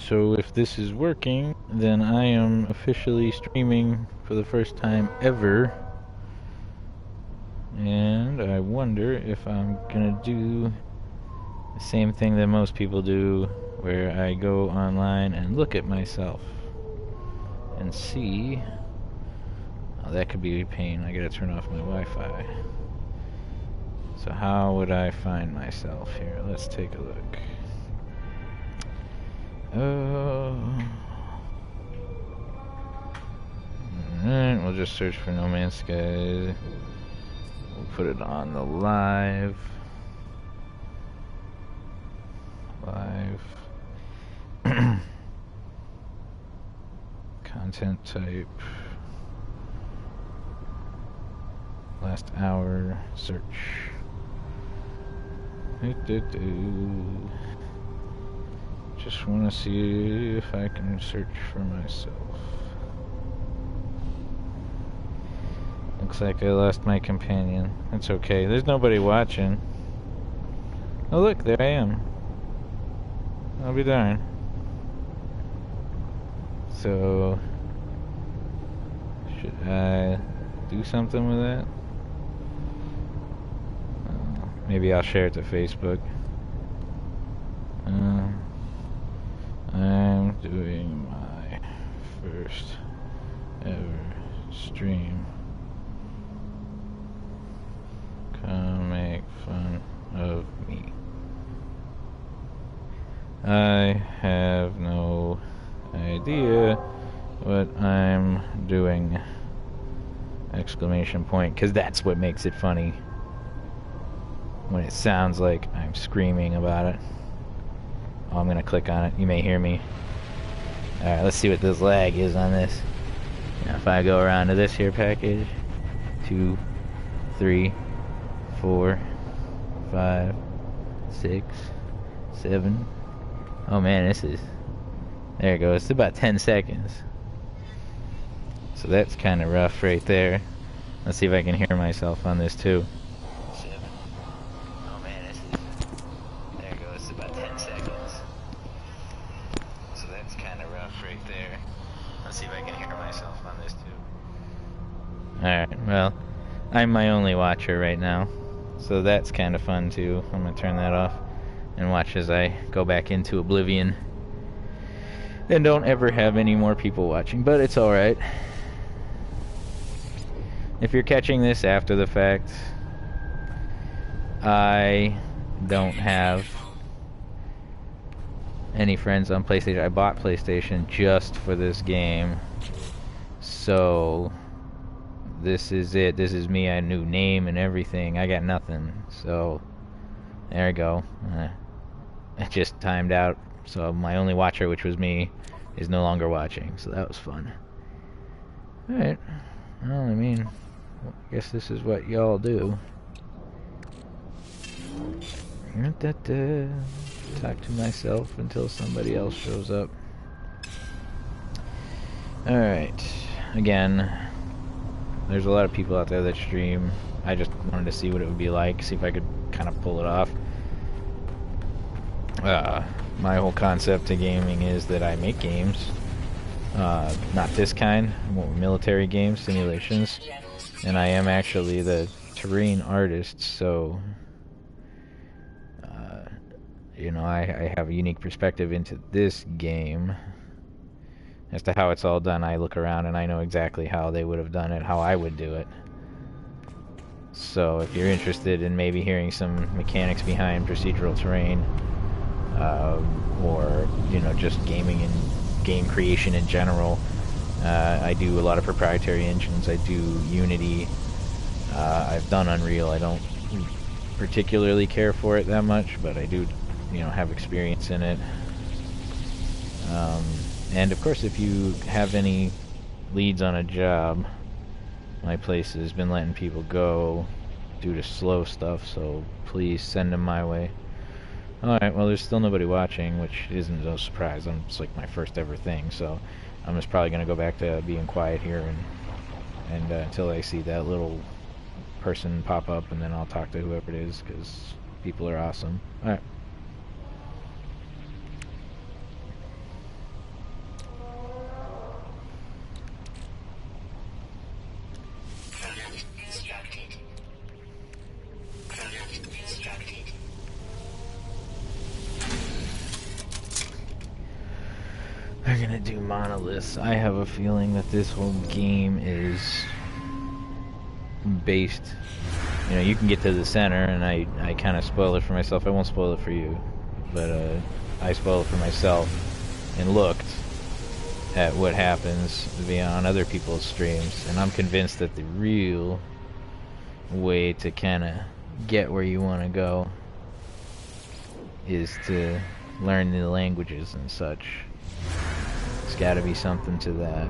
So if this is working, then I am officially streaming for the first time ever. And I wonder if I'm gonna do the same thing that most people do, where I go online and look at myself and see. Oh, that could be a pain. I gotta turn off my Wi-Fi. So how would I find myself here? Let's take a look. Alright, we'll just search for No Man's Sky. We'll put it on the live. Content type. Last hour. Search. Just want to see if I can search for myself. Looks like I lost my companion. It's okay. There's nobody watching. Oh look, there I am. I'll be darned. So, should I do something with that? Maybe I'll share it to Facebook. I'm doing my first ever stream. Come make fun of me. I have no idea what I'm doing! Exclamation point, because that's what makes it funny. When it sounds like I'm screaming about it. Oh, I'm gonna click on it. You may hear me. Alright, let's see what this lag is on this. Now if I go around to this here package. 2, 3, 4, 5, 6, 7. Oh man, this is... There it goes. It's about 10 seconds. So that's kind of rough right there. Let's see if I can hear myself on this too. 7. Oh man, this is... There it goes. It's about 10 seconds. So that's kind of rough right there. Let's see if I can hear myself on this too. Alright, well, I'm my only watcher right now. So that's kind of fun too. I'm going to turn that off and watch as I go back into oblivion. And don't ever have any more people watching, but it's alright. If you're catching this after the fact, I don't have any friends on PlayStation. I bought PlayStation just for this game. So, this is it. This is me. I had a new name and everything. I got nothing. So, there we go. It just timed out. So, my only watcher, which was me, is no longer watching. So, that was fun. Alright. Well, I mean, I guess this is what y'all do. Talk to myself until somebody else shows up. Alright. Again, there's a lot of people out there that stream. I just wanted to see what it would be like, see if I could kind of pull it off. My whole concept to gaming is that I make games. Not this kind, more military games, simulations. And I am actually the terrain artist, so... you know, I have a unique perspective into this game. As to how it's all done, I look around and I know exactly how they would have done it, how I would do it. So if you're interested in maybe hearing some mechanics behind procedural terrain, or, you know, just gaming and game creation in general, I do a lot of proprietary engines. I do Unity. I've done Unreal. I don't particularly care for it that much, but I do, you know, have experience in it. And of course, if you have any leads on a job, my place has been letting people go due to slow stuff, so please send them my way. Alright, well, there's still nobody watching, which isn't no surprise. It's like my first ever thing, so I'm just probably going to go back to being quiet here and until I see that little person pop up, and then I'll talk to whoever it is, because people are awesome. Alright. They're gonna do monoliths. I have a feeling that this whole game is based, you know, you can get to the center, and I kind of spoil it for myself. I won't spoil it for you, but I spoiled it for myself and looked at what happens via on other people's streams, and I'm convinced that the real way to kind of get where you want to go is to learn the languages and such. There's got to be something to that.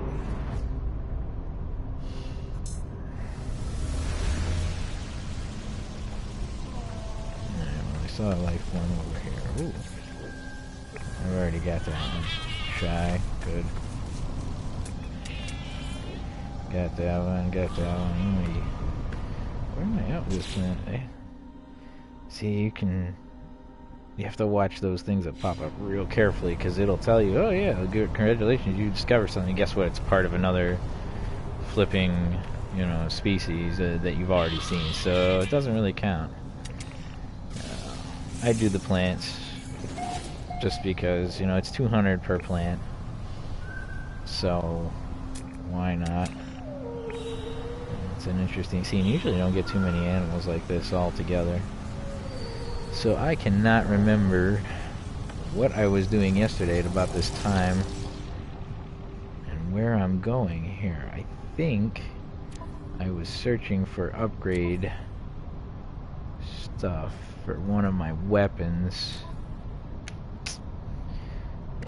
I saw a life form over here. Ooh. I've already got that one. Shy. Good. Got that one. Got that one. Where am I out with this plant? Eh? See, you have to watch those things that pop up real carefully, because it'll tell you, oh yeah, good, congratulations, you discovered something. Guess what? It's part of another flipping, you know, species that you've already seen. So it doesn't really count. I do the plants just because, you know, it's 200 per plant. So why not? It's an interesting scene. Usually you don't get too many animals like this all together. So I cannot remember what I was doing yesterday at about this time and where I'm going here. I think I was searching for upgrade stuff for one of my weapons.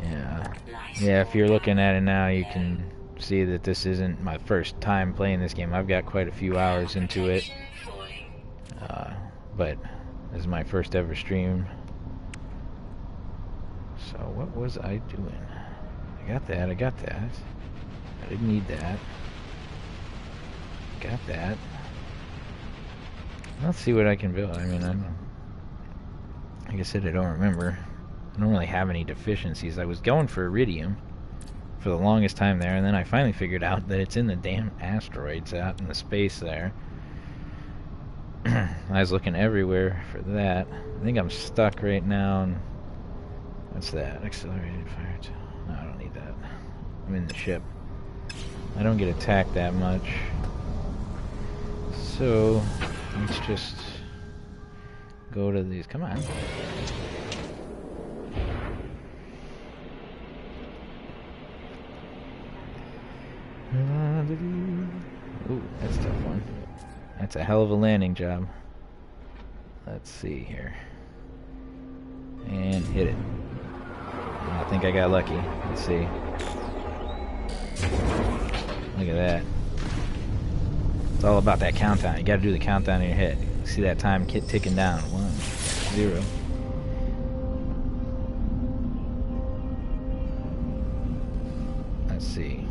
Yeah, if you're looking at it now, you can see that this isn't my first time playing this game. I've got quite a few hours into it, but this is my first ever stream. So what was I doing? I got that. I didn't need that. Got that. Let's see what I can build. I mean, like I said, I don't remember. I don't really have any deficiencies. I was going for iridium for the longest time there, and then I finally figured out that it's in the damn asteroids out in the space there. I was looking everywhere for that. I think I'm stuck right now. And what's that? Accelerated fire. No, I don't need that. I'm in the ship. I don't get attacked that much. So let's just go to these. Come on. Ooh, that's a tough one. That's a hell of a landing job. Let's see here. And hit it. I think I got lucky. Let's see. Look at that. It's all about that countdown. You gotta do the countdown in your head. See that time ticking down. 1, 0. Let's see.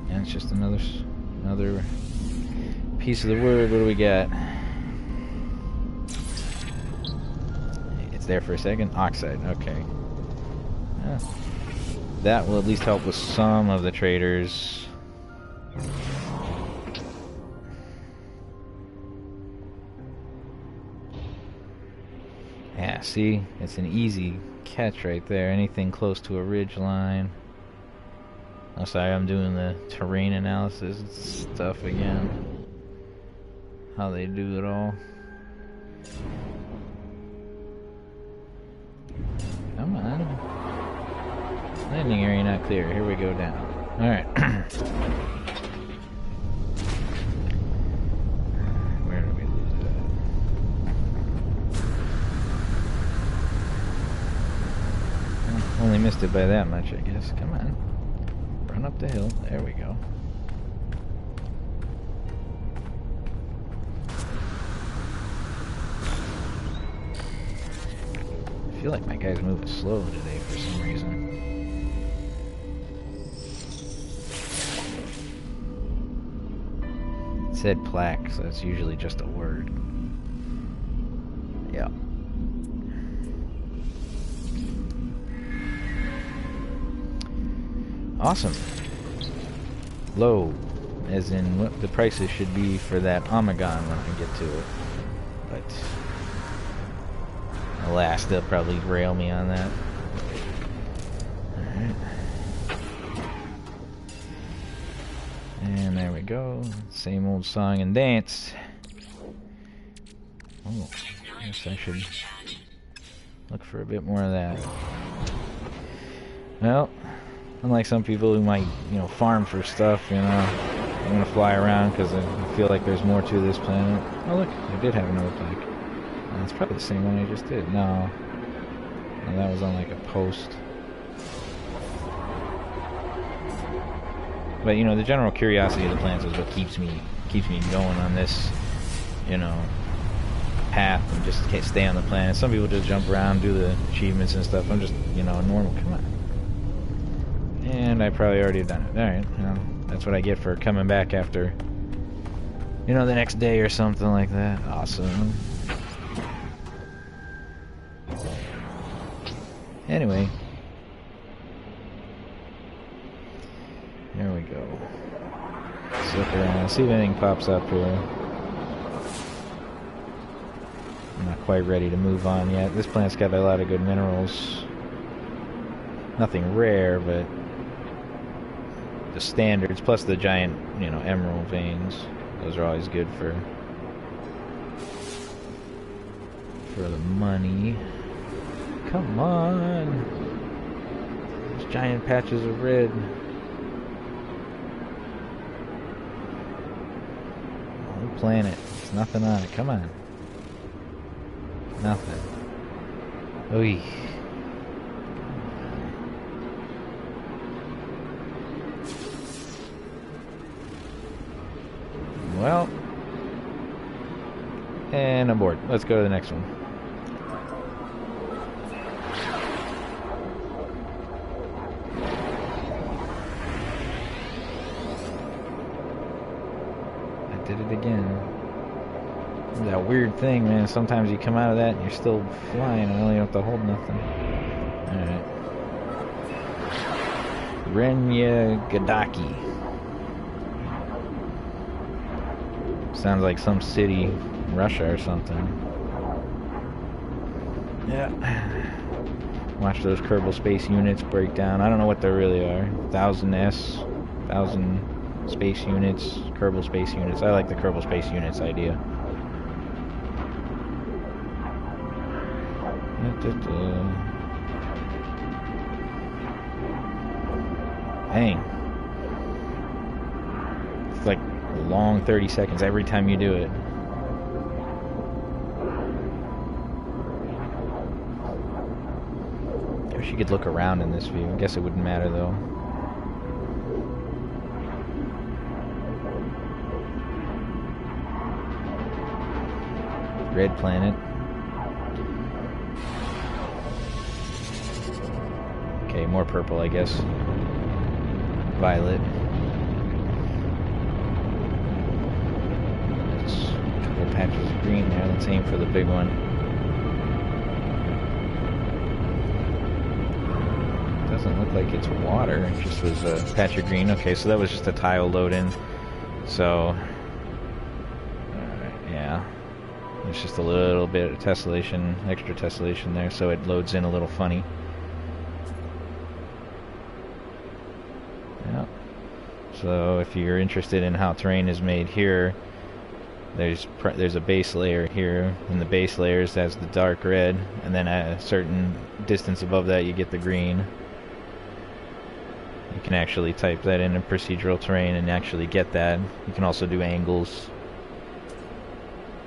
And it's just another piece of the word. What do we got? It's there for a second. Oxide. Okay. Yeah. That will at least help with some of the traders. Yeah, see? It's an easy catch right there. Anything close to a ridge line. I'm sorry, I'm doing the terrain analysis stuff again. How they do it all. Come on. Landing area not clear. Here we go down. Alright. Where did we lose that? Only missed it by that much, I guess. Come on. Run up the hill. There we go. I feel like my guy's moving slow today for some reason. It said plaque, so that's usually just a word. Yeah. Awesome. Low, as in what the prices should be for that Omegon when I get to it. But oh last, they'll probably rail me on that. Alright. And there we go. Same old song and dance. Oh, I guess I should look for a bit more of that. Well, unlike some people who might, you know, farm for stuff, you know, I'm gonna fly around because I feel like there's more to this planet. Oh look, I did have another plaque. It's probably the same one I just did. No, that was on like a post. But you know, the general curiosity of the planets is what keeps me going on this, you know, path and just stay on the planet. Some people just jump around, do the achievements and stuff. I'm just, you know, normal. Come on. And I probably already done it. Alright, well, that's what I get for coming back after, you know, the next day or something like that. Awesome. Anyway. There we go. Let's look around, see if anything pops up here. I'm not quite ready to move on yet. This planet's got a lot of good minerals. Nothing rare, but the standards, plus the giant, you know, emerald veins. Those are always good for the money. Come on! Those giant patches of red. Oh, planet. There's nothing on it. Come on. Nothing. Oy. Well, and I'm bored. Let's go to the next one. I did it again. That weird thing, man. Sometimes you come out of that and you're still flying and you don't have to hold nothing. Alright. Renya Gadaki. Sounds like some city in Russia or something. Yeah. Watch those Kerbal Space Units break down. I don't know what they really are. 1000S, 1000 Space Units, Kerbal Space Units. I like the Kerbal Space Units idea. Dang. It's like a long 30 seconds every time you do it. I wish you could look around in this view. I guess it wouldn't matter though. Red planet. Okay, more purple, I guess. Violet. Just a couple patches of green there. Let's aim for the big one. Doesn't look like it's water. It just was a patch of green. Okay, so that was just a tile load in. So, yeah. There's just a little bit of tessellation, extra tessellation there, so it loads in a little funny. Yeah. So if you're interested in how terrain is made here, there's a base layer here, and the base layers has the dark red, and then at a certain distance above that you get the green. You can actually type that in procedural terrain and actually get that. You can also do angles.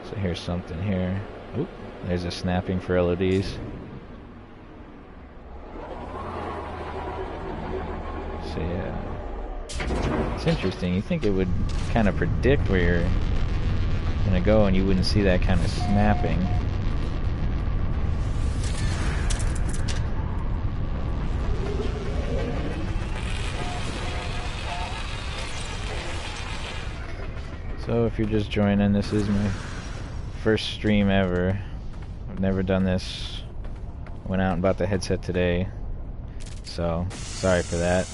So here's something here. Oop, there's a snapping for LODs. So yeah, it's interesting. You think it would kind of predict where you're gonna go and you wouldn't see that kind of snapping. So if you're just joining, this is my first stream ever. I've never done this. Went out and bought the headset today, so sorry for that.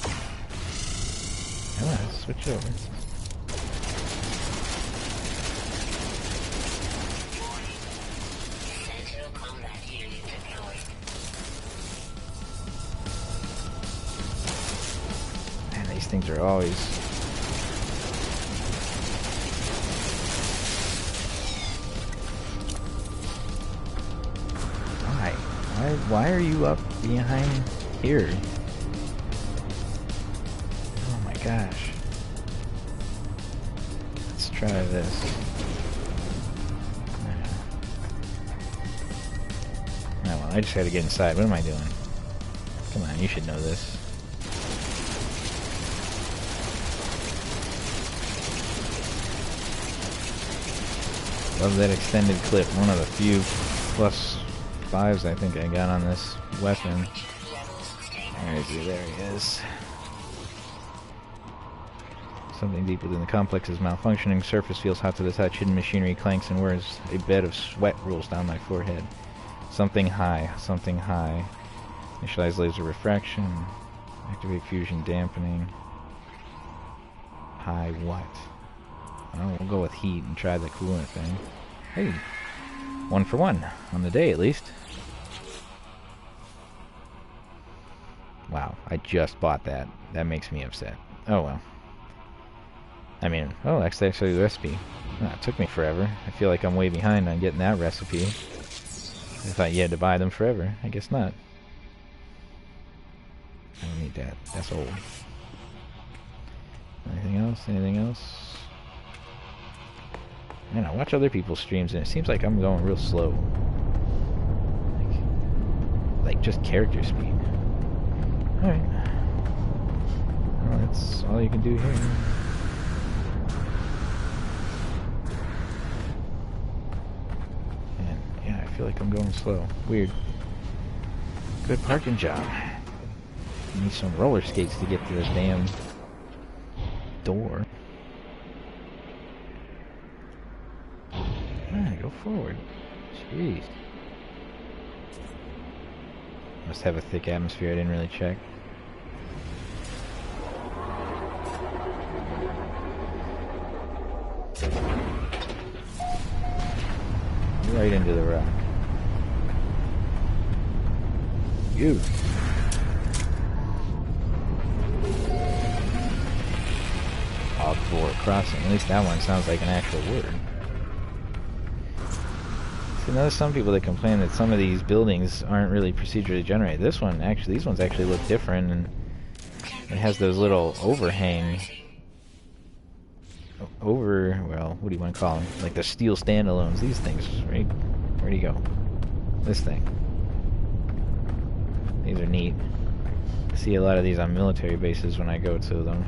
Come on, switch over. things are always... Why are you up behind here? Oh my gosh. Let's try this. Oh well, I just had to get inside. What am I doing? Come on, you should know this. Love that extended clip. One of the few +5s I think I got on this weapon. Where is he? There he is. Something deep within the complex is malfunctioning. Surface feels hot to the touch. Hidden machinery clanks and whirs. A bed of sweat rolls down my forehead. Something high. Something high. Initialize laser refraction. Activate fusion dampening. High what? Well, we'll go with heat and try the coolant thing. Hey, 1 for 1 on the day at least. Wow, I just bought that. That makes me upset. Oh well. I mean, oh, that's actually the recipe. Oh, it took me forever. I feel like I'm way behind on getting that recipe. I thought you had to buy them forever. I guess not. I don't need that. That's old. Anything else? Anything else? Man, I watch other people's streams and it seems like I'm going real slow. Like just character speed. Alright. Well, that's all you can do here. And yeah, I feel like I'm going slow. Weird. Good parking job. Need some roller skates to get to this damn door. Alright, go forward. Jeez. Must have a thick atmosphere, I didn't really check. Right into the rock. You. Ogvor Crossing. At least that one sounds like an actual word. So now there's some people that complain that some of these buildings aren't really procedurally generated. This one, actually, these ones actually look different, and it has those little overhang. Well, what do you want to call them? Like the steel standalones, these things, right? Where'd he go? This thing. These are neat. I see a lot of these on military bases when I go to them.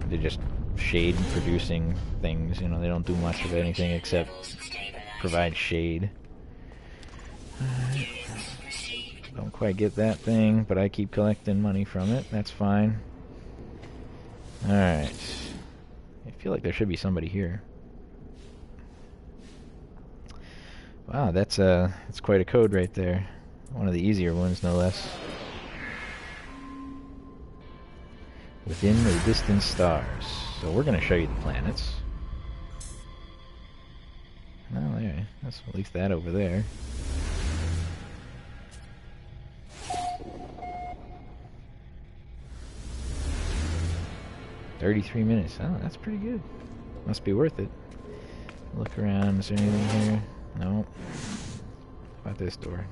They're just shade producing things, you know, they don't do much of anything except provide shade. Don't quite get that thing, but I keep collecting money from it. That's fine. Alright. I feel like there should be somebody here. Wow, that's quite a code right there. One of the easier ones, no less. Within the distant stars. So we're going to show you the planets. Oh, there. That's at least that over there. $33 minutes. Oh, that's pretty good. Must be worth it. Look around. Is there anything here? No. How about this door?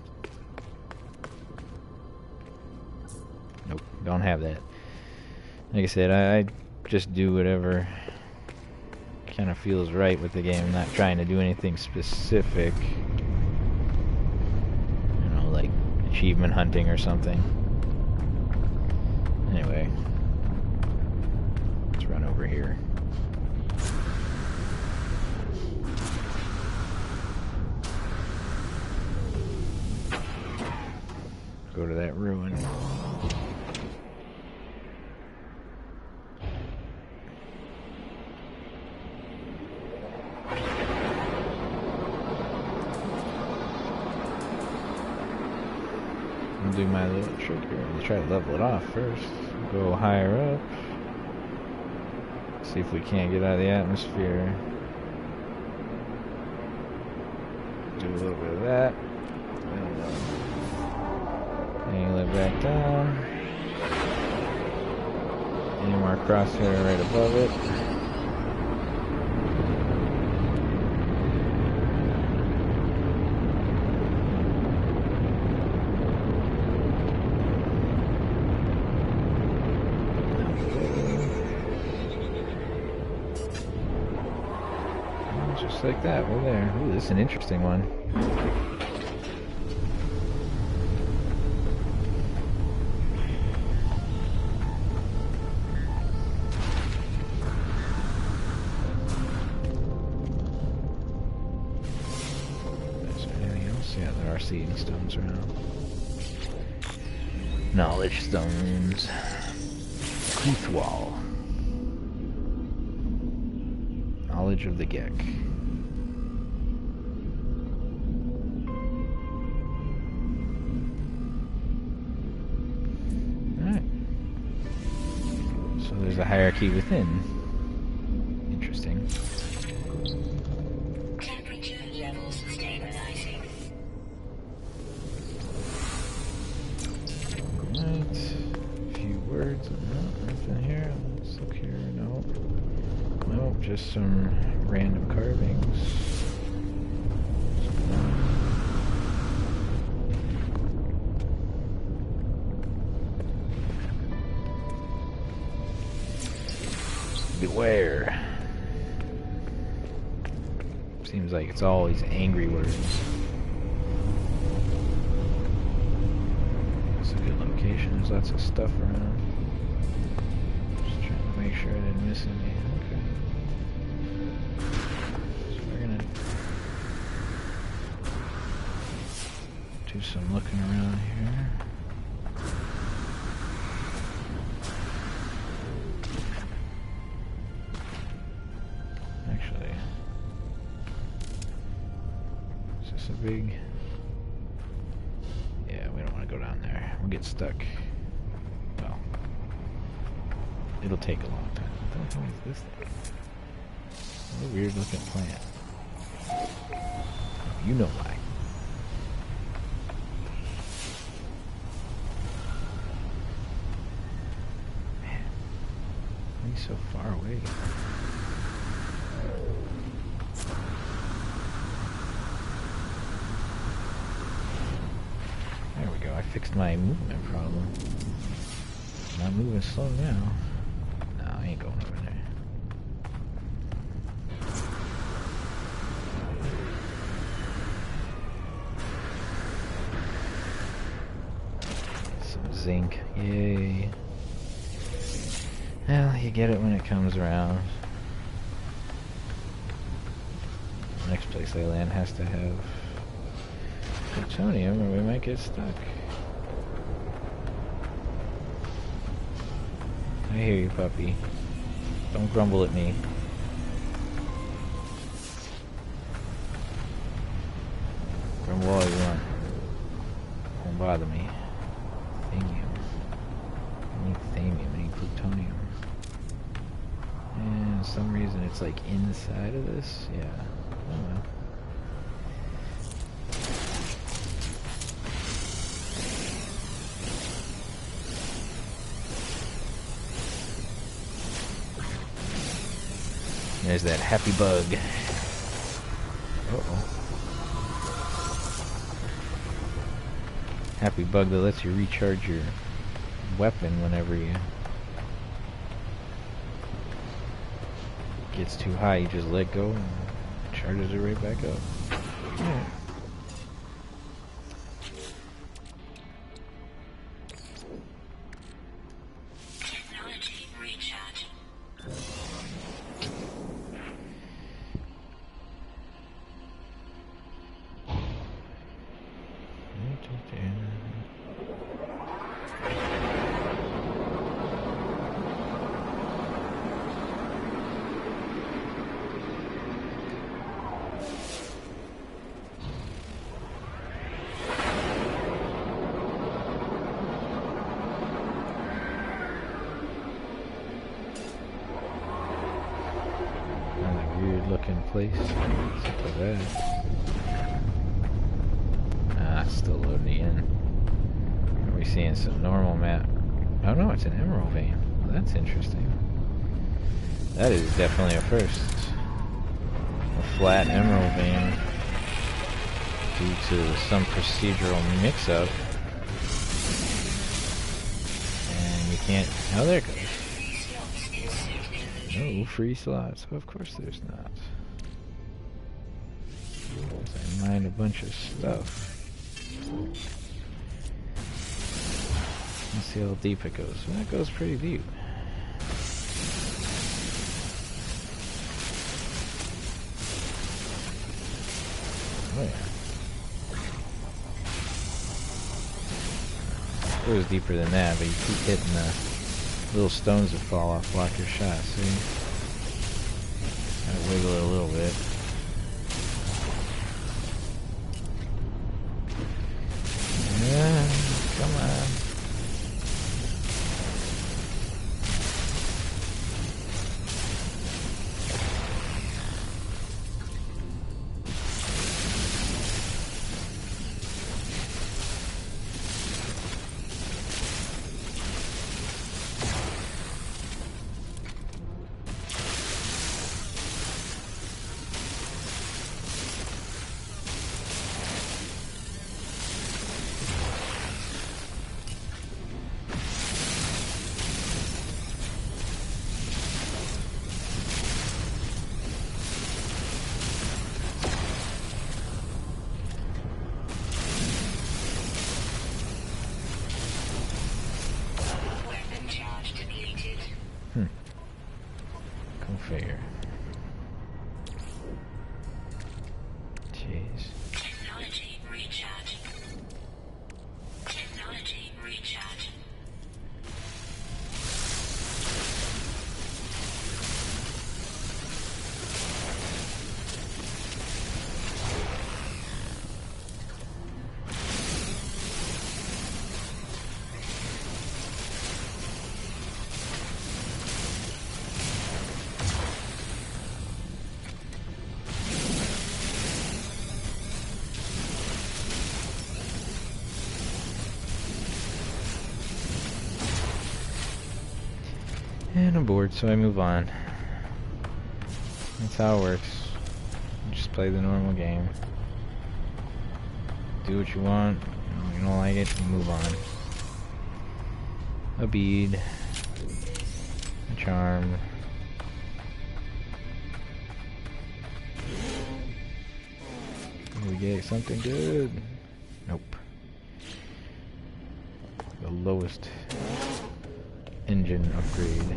Nope. Don't have that. Like I said, I just do whatever kind of feels right with the game. I'm not trying to do anything specific. You know, like achievement hunting or something. Anyway. Let's run over here. Go to that ruin. I'll do my little trick here. Let's try to level it off first. Go higher up. See if we can't get out of the atmosphere. Do a little bit of that. Angle it back down. AMR crosshair right above it. Just like that, we're there. Ooh, this is an interesting one. Yeah, there are seeding stones around. Knowledge stones. Kuthwal. Knowledge of the Gek. Alright. So there's a hierarchy within. Interesting. Nothing here. Let's look here. Nope. Nope, just some random carvings. Beware. Seems like it's always angry words. It's a good location. There's lots of stuff around. Make sure I didn't miss any. Okay. So we're gonna do some looking around here. Actually, is this a big... Yeah, we don't want to go down there. We'll get stuck. Well, it'll take a long time. What the hell is this thing? What a weird looking plant. Oh, you know why. Man, he's so far away. There we go. I fixed my movement problem. Not moving slow now. No, I ain't going over there. Some zinc. Yay. Well, you get it when it comes around. The next place I land has to have plutonium or we might get stuck. I hear you, puppy. Don't grumble at me. Grumble all you want. Won't bother me. Thamium. I need thamium. I need plutonium. And for some reason it's like inside of this. Yeah. Oh well. There's that happy bug. Uh-oh. Happy bug that lets you recharge your weapon whenever you gets too high. You just let go and charges it right back up. Yeah. Looking place. Simple that. Ah, still loading in. Are we seeing some normal map? Oh no, it's an emerald vein. that's interesting. That is definitely a first. A flat emerald vein due to some procedural mix-up. And you can't... Oh, there it goes. No free slots. Of course there's not. I mined a bunch of stuff. Let's see how deep it goes. Well, that goes pretty deep. Oh yeah. It goes deeper than that, but you keep hitting the little stones that fall off, block your shot, see? Gotta wiggle it a little bit. Yeah, come on. Configure. Jeez. Technology recharge. Technology recharge. And I'm bored, so I move on. That's how it works. You just play the normal game. Do what you want. If you don't like it, you move on. A bead. A charm. We get something good. Nope. The lowest engine upgrade.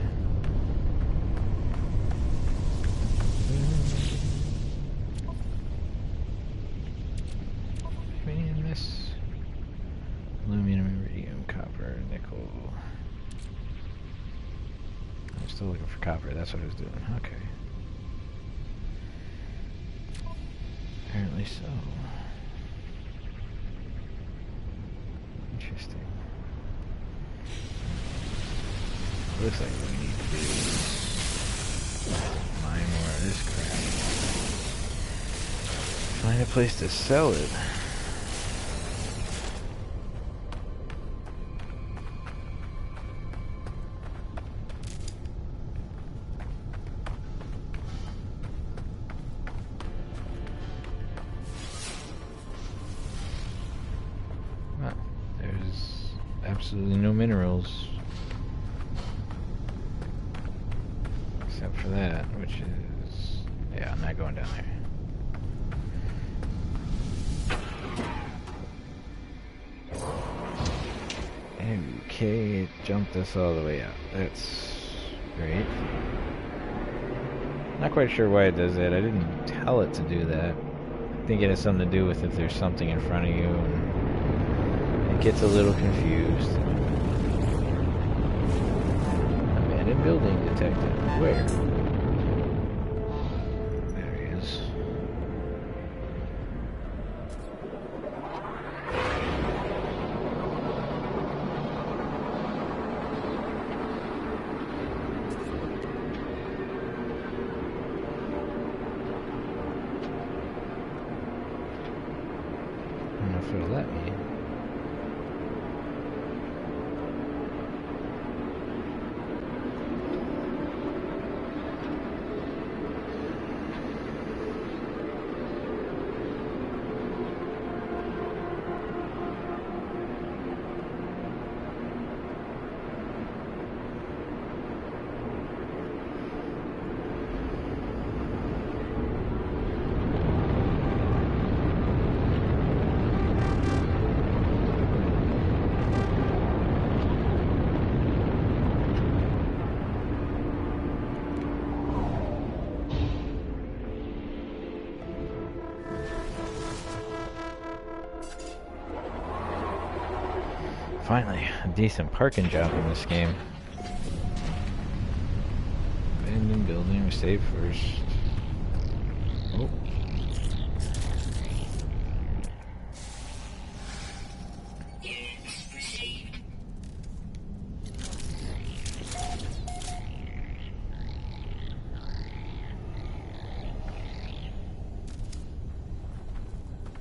Man, this aluminum, iridium, copper, nickel. I'm still looking for copper. That's what I was doing. Okay. Apparently so. Interesting. Looks like what we need to do is mine more of this crap. Find a place to sell it. Well, there's absolutely no minerals. Except for that, which is... yeah, I'm not going down there. Okay, it jumped us all the way out. That's great. Not quite sure why it does that. I didn't tell it to do that. I think it has something to do with if there's something in front of you and it gets a little confused. Abandoned building detected. Where? There he is. I don't know if it'll let me. Finally, a decent parking job in this game. Abandoned building, we save first. Oh.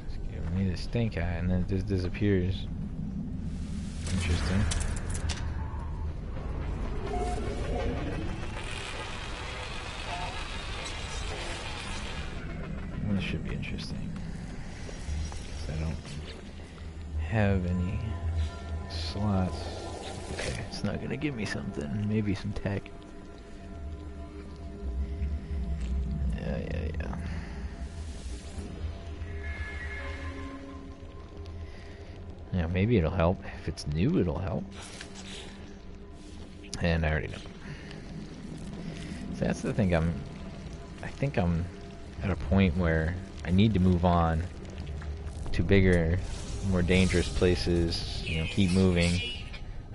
Just giving me the stink eye and then it just disappears. Interesting. This should be interesting. Because I don't have any slots. Okay, it's not gonna give me something. Maybe some tech. Yeah. Yeah, maybe it'll help. If it's new, it'll help. And I already know. So that's the thing. I think I'm at a point where I need to move on to bigger, more dangerous places. You know, keep moving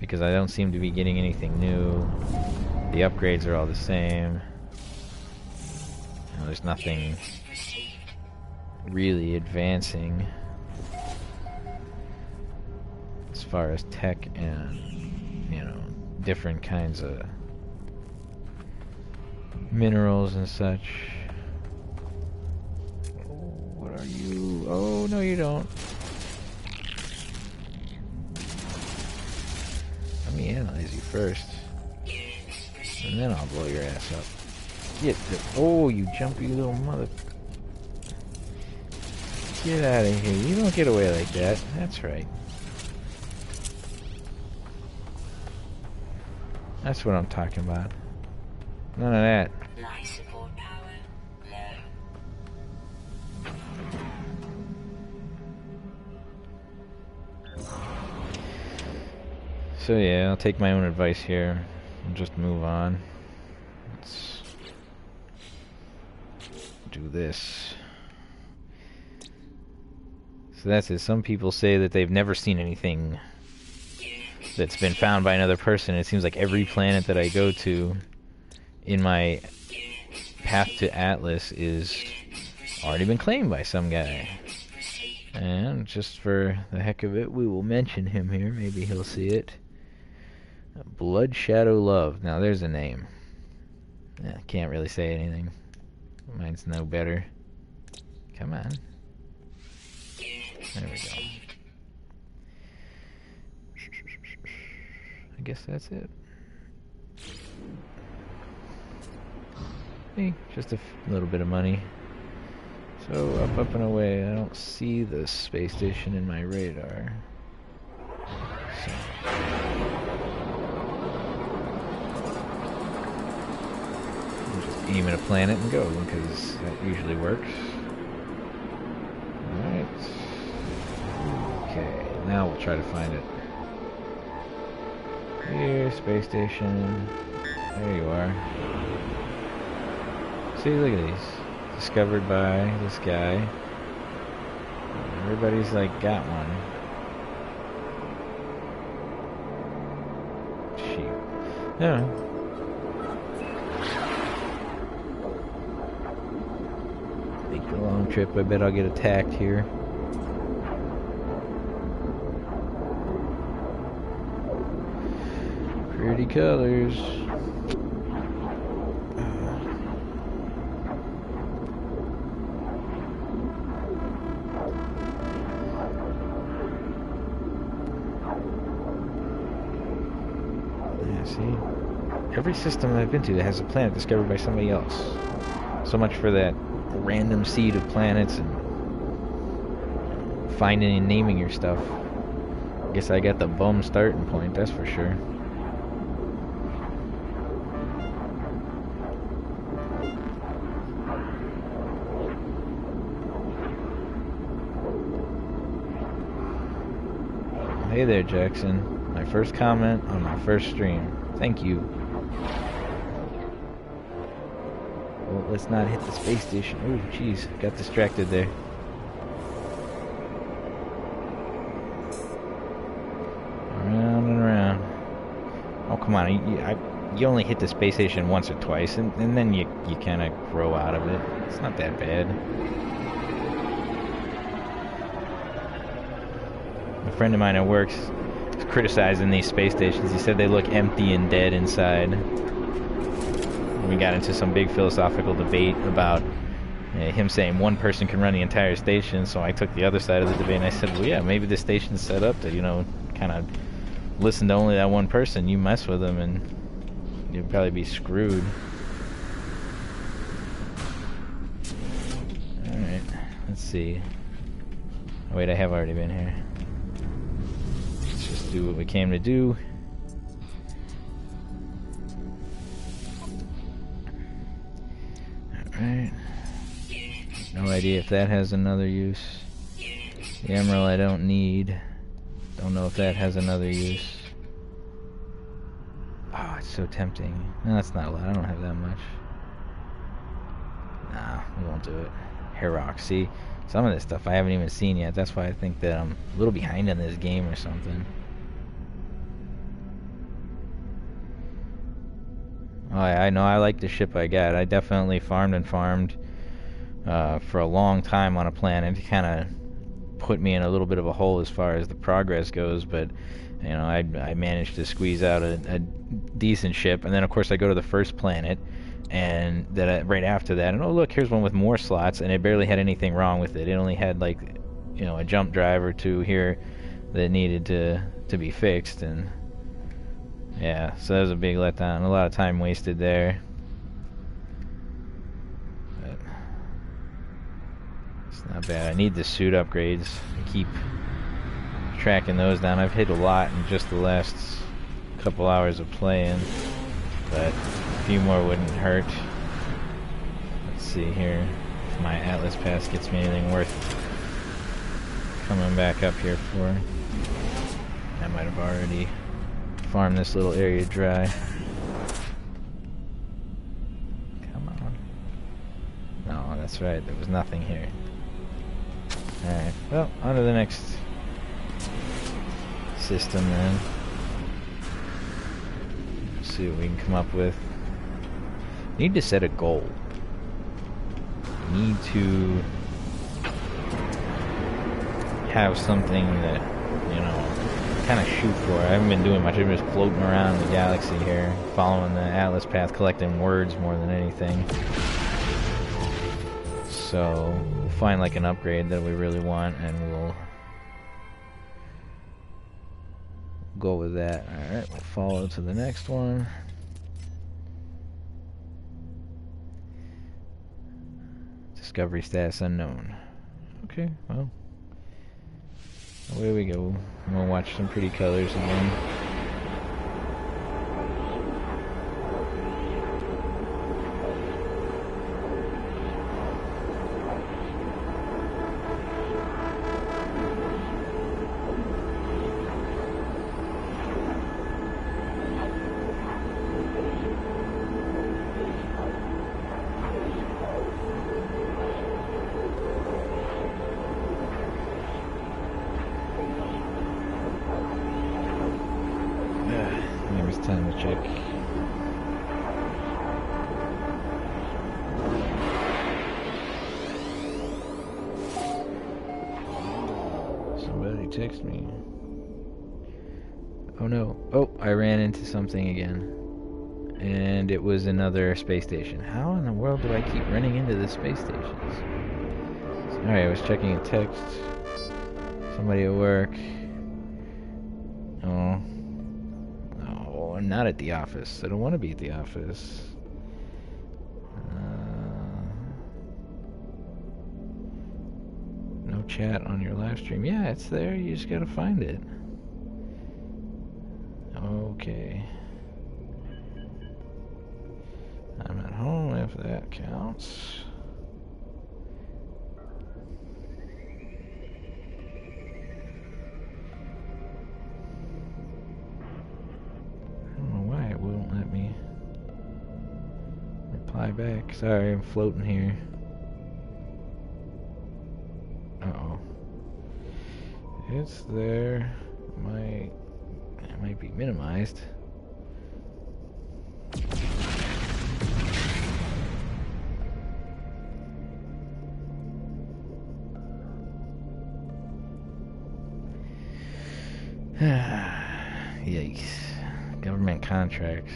because I don't seem to be getting anything new. The upgrades are all the same. You know, there's nothing really advancing as far as tech and, you know, different kinds of minerals and such. What are you? Oh, no you don't. Let me analyze you first. And then I'll blow your ass up. Oh, you jumpy little mother... Get out of here. You don't get away like that. That's right. That's what I'm talking about. None of that. Life support power low. So yeah, I'll take my own advice here and just move on. Let's do this. So that's it. Some people say that they've never seen anything that's been found by another person. It seems like every planet that I go to in my path to Atlas is already been claimed by some guy. And just for the heck of it, we will mention him here. Maybe he'll see it. Blood Shadow Love. Now there's a name. Can't really say anything. Mine's no better. Come on. There we go. I guess that's it. Hey, just a little bit of money. So up and away. I don't see the space station in my radar. So. I'll just aim at a planet and go because that usually works. Alright. Okay, now we'll try to find it. Here, space station. There you are. See, look at these. Discovered by this guy. Everybody's like got one. Shoot. No. Make a long trip. I bet I'll get attacked here. Pretty colors. Yeah, see? Every system I've been to that has a planet discovered by somebody else. So much for that random seed of planets and finding and naming your stuff. I guess I got the bum starting point, that's for sure. Hey there, Jackson. My first comment on my first stream. Thank you. Well, let's not hit the space station. Oh, jeez. Got distracted there. Alright. come on, you only hit the space station once or twice, and then you kind of grow out of it. It's not that bad. A friend of mine at work is criticizing these space stations. He said they look empty and dead inside. We got into some big philosophical debate about him saying one person can run the entire station, so I took the other side of the debate and I said, well, yeah, maybe the station's set up to, you know, kind of listen to only that one person. You mess with them and you'd probably be screwed. Alright, let's see. Oh, wait, I have already been here. Let's just do what we came to do. Alright. No idea if that has another use. The emerald I don't need. Don't know if that has another use. Oh, it's so tempting. No, that's not a lot. I don't have that much. Nah, we won't do it. Herox. See, some of this stuff I haven't even seen yet. That's why I think that I'm a little behind in this game or something. Oh, yeah, I know. I like the ship I got. I definitely farmed and farmed for a long time on a planet. It kind of put me in a little bit of a hole as far as the progress goes, but you know, I managed to squeeze out a decent ship, and then of course I go to the first planet, and right after that, and oh look, here's one with more slots, and it barely had anything wrong with it. It only had like, you know, a jump drive or two here that needed to be fixed, and yeah, so that was a big letdown. A lot of time wasted there. But it's not bad. I need the suit upgrades. I keep tracking those down. I've hit a lot in just the last couple hours of playing, but a few more wouldn't hurt. Let's see here if my Atlas Pass gets me anything worth coming back up here for. I might have already farm this little area dry. Come on. No, that's right. There was nothing here. Alright, well, on to the next system then. Let's see what we can come up with. Need to set a goal. Need to have something that, you know, kind of shoot for. I haven't been doing much. I've been just floating around the galaxy here, following the Atlas path, collecting words more than anything. So we'll find like an upgrade that we really want, and we'll go with that. Alright, we'll follow to the next one. Discovery status unknown. Okay, well, away we go. I'm gonna watch some pretty colors again. Time to check. Somebody text me. Oh no. Oh, I ran into something again. And it was another space station. How in the world do I keep running into the space stations? Alright, I was checking a text. Somebody at work. Oh. I'm not at the office. I don't want to be at the office. No chat on your live stream. Yeah, it's there. You just gotta find it. Okay. I'm at home if that counts. Reply back. Sorry, I'm floating here. Uh-oh. It's there. It might be minimized. Yikes. Government contracts.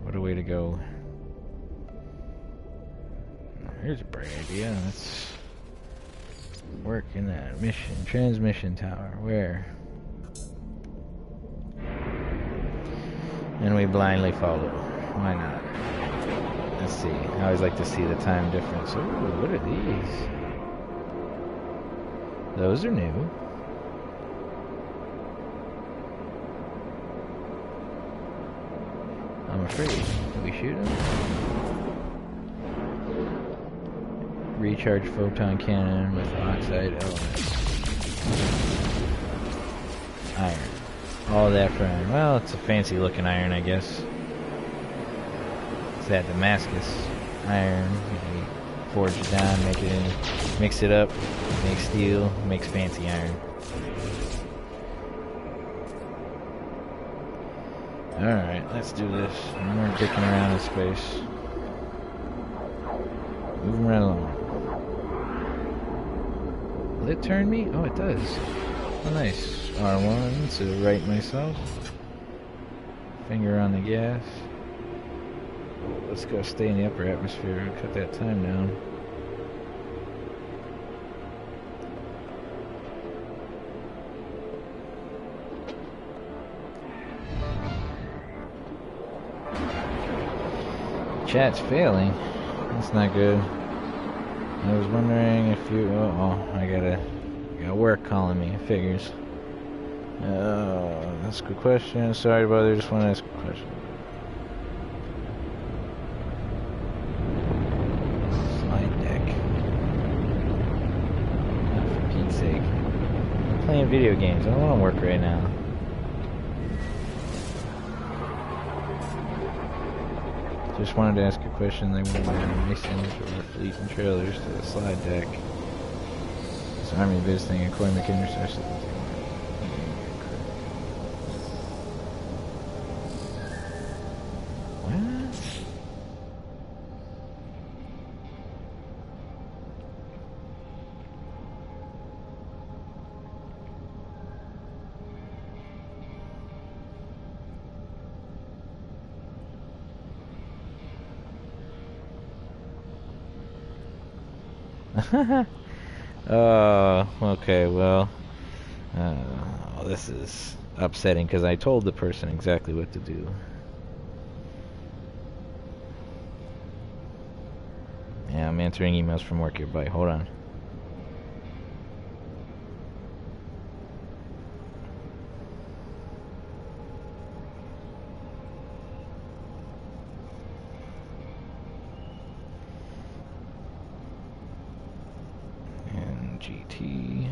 What a way to go. Here's a bright idea. Let's work in that transmission tower. Where? And we blindly follow. Why not? Let's see. I always like to see the time difference. Ooh, what are these? Those are new. I'm afraid. Can we shoot them? Recharge photon cannon with oxide elements. Iron. All that for iron. Well, it's a fancy looking iron, I guess. It's that Damascus iron. You forge it down, make it in, mix it up, make steel, makes fancy iron. Alright, let's do this. No more dicking around in space. Moving right along. Will it turn me? Oh, it does. Oh, nice. R1 to right myself. Finger on the gas. Let's go stay in the upper atmosphere and cut that time down. Chat's failing. That's not good. I was wondering if you... I got work calling me. It figures. That's a good question. Sorry, brother. Just want to ask a question. Slide deck. Oh, for Pete's sake. I'm playing video games. I don't want to work right now. Just wanted to ask a question. They wanted my Masons or fleet and trailers to the slide deck. This army visiting a Koimak intersection. What? Oh, okay, well, this is upsetting because I told the person exactly what to do. Yeah, I'm answering emails from work here. Bye. Hold on. GT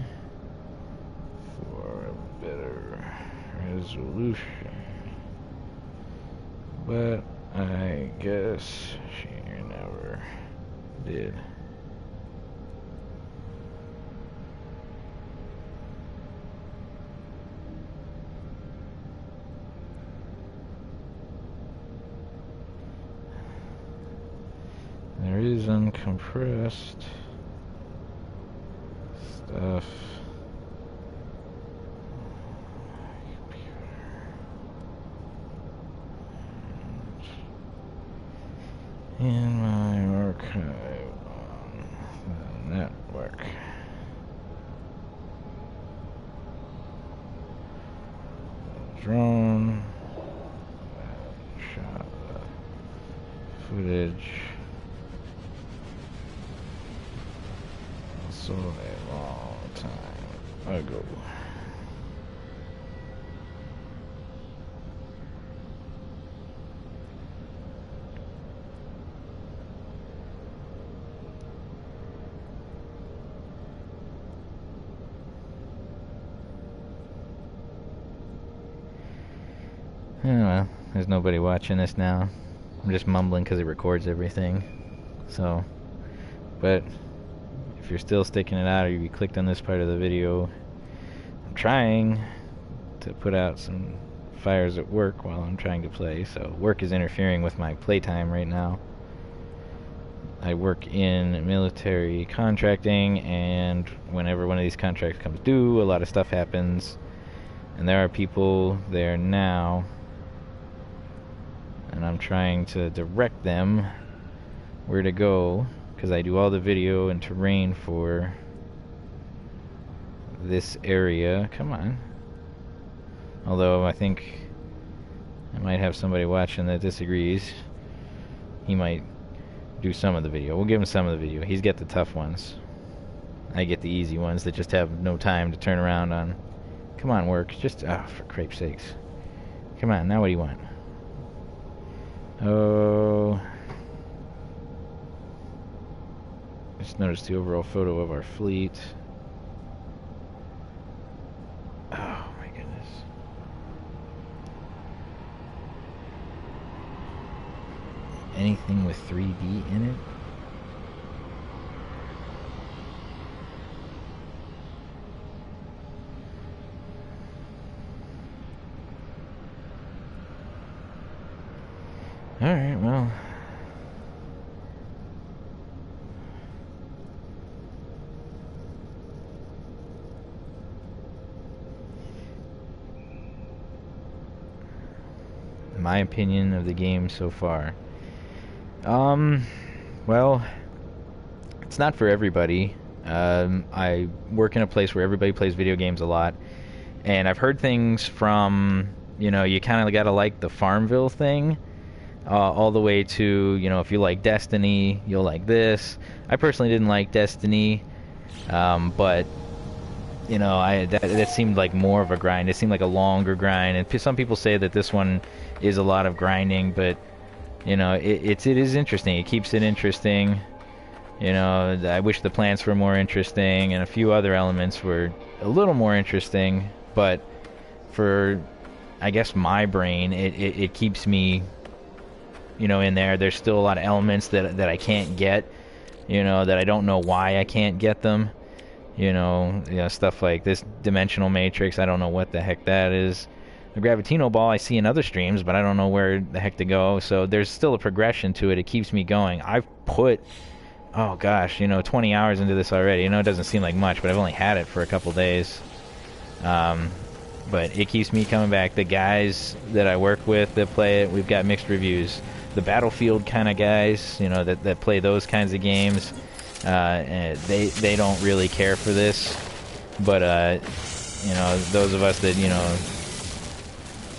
for a better resolution, but I guess she never did. There is uncompressed stuff. In my archive on the network. Drone shot the footage. So a long time ago. Well, there's nobody watching this now. I'm just mumbling because it records everything. So, but if you're still sticking it out or you clicked on this part of the video, I'm trying to put out some fires at work while I'm trying to play. So work is interfering with my playtime right now. I work in military contracting, and whenever one of these contracts comes due, a lot of stuff happens. And there are people there now, and I'm trying to direct them where to go, because I do all the video and terrain for this area. Come on. Although I think I might have somebody watching that disagrees. He might do some of the video. We'll give him some of the video. He's got the tough ones. I get the easy ones that just have no time to turn around on. Come on, work. Just, oh, for crepe's sakes. Come on, now what do you want? Oh. Just noticed the overall photo of our fleet. Oh, my goodness. Anything with 3D in it? Alright, well. My opinion of the game so far. Well, it's not for everybody. I work in a place where everybody plays video games a lot, and I've heard things from, you know, you kind of gotta like the Farmville thing, all the way to, you know, if you like Destiny, you'll like this. I personally didn't like Destiny, but, you know, that seemed like more of a grind. It seemed like a longer grind, and some people say that this one is a lot of grinding, but, you know, it is interesting. It keeps it interesting. You know, I wish the plants were more interesting, and a few other elements were a little more interesting, but for, I guess, my brain, it keeps me, you know, in there. There's still a lot of elements that I can't get, you know, that I don't know why I can't get them. You know, stuff like this dimensional matrix, I don't know what the heck that is. The Gravitino ball I see in other streams, but I don't know where the heck to go. So there's still a progression to it. It keeps me going. I've put, oh gosh, you know, 20 hours into this already. You know, it doesn't seem like much, but I've only had it for a couple days. But it keeps me coming back. The guys that I work with that play it, we've got mixed reviews. The Battlefield kind of guys, you know, that play those kinds of games, they don't really care for this. But, you know, those of us that, you know,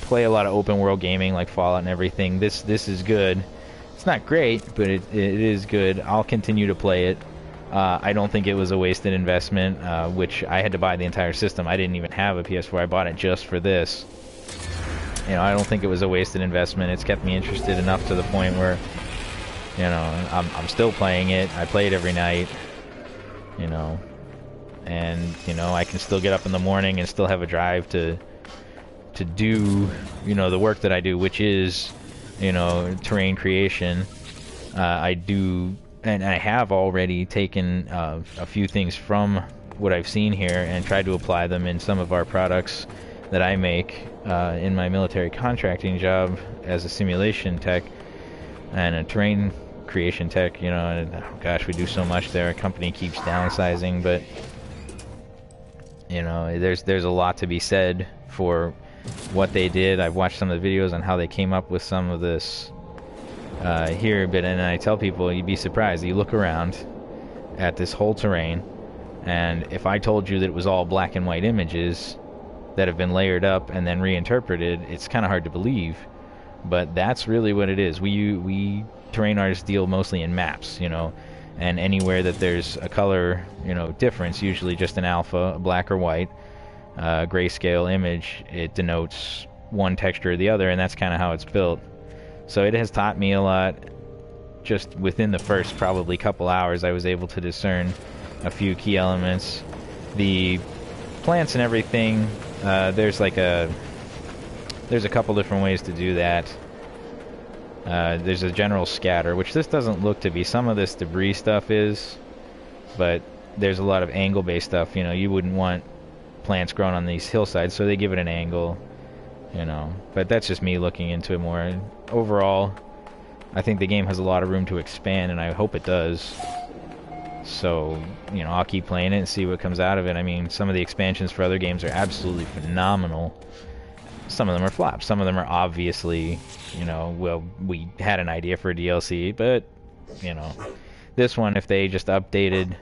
play a lot of open world gaming like Fallout and everything, this is good. It's not great, but it is good. I'll continue to play it. I don't think it was a wasted investment, which I had to buy the entire system. I didn't even have a PS4. I bought it just for this. You know, I don't think it was a wasted investment. It's kept me interested enough to the point where, you know, I'm still playing it. I play it every night, you know, and, you know, I can still get up in the morning and still have a drive to do, you know, the work that I do, which is, you know, terrain creation. I do, and I have already taken a few things from what I've seen here and tried to apply them in some of our products that I make in my military contracting job as a simulation tech and a terrain creation tech, you know, and, oh gosh, we do so much there. Our company keeps downsizing, but, you know, there's a lot to be said for what they did. I've watched some of the videos on how they came up with some of this here, but and I tell people, you'd be surprised. You look around at this whole terrain, and if I told you that it was all black and white images that have been layered up and then reinterpreted, it's kind of hard to believe, but that's really what it is. We terrain artists deal mostly in maps, you know, and anywhere that there's a color, you know, difference, usually just an alpha, black or white, grayscale image, it denotes one texture or the other, and that's kind of how it's built. So it has taught me a lot. Just within the first probably couple hours, I was able to discern a few key elements. The plants and everything, there's a couple different ways to do that. There's a general scatter, which this doesn't look to be. Some of this debris stuff is, but there's a lot of angle-based stuff. You know, you wouldn't want plants growing on these hillsides, so they give it an angle, you know. But that's just me looking into it more. Overall, I think the game has a lot of room to expand, and I hope it does. So, you know, I'll keep playing it and see what comes out of it. I mean, some of the expansions for other games are absolutely phenomenal. Some of them are flops. Some of them are obviously, you know, well, we had an idea for a DLC, but, you know, this one, if they just updated,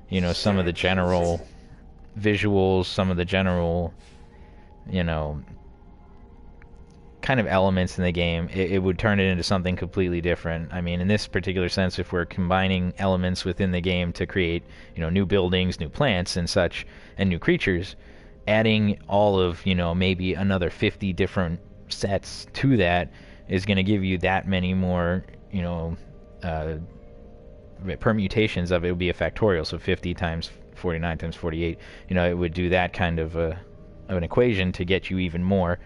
you know, some of the general visuals, some of the general, you know, kind of elements in the game, it would turn it into something completely different. I mean, in this particular sense, if we're combining elements within the game to create, you know, new buildings, new plants and such, and new creatures, adding all of, you know, maybe another 50 different sets to that is going to give you that many more, you know, permutations of it. Would be a factorial, so 50 times 49 times 48. You know, it would do that kind of an equation to get you even more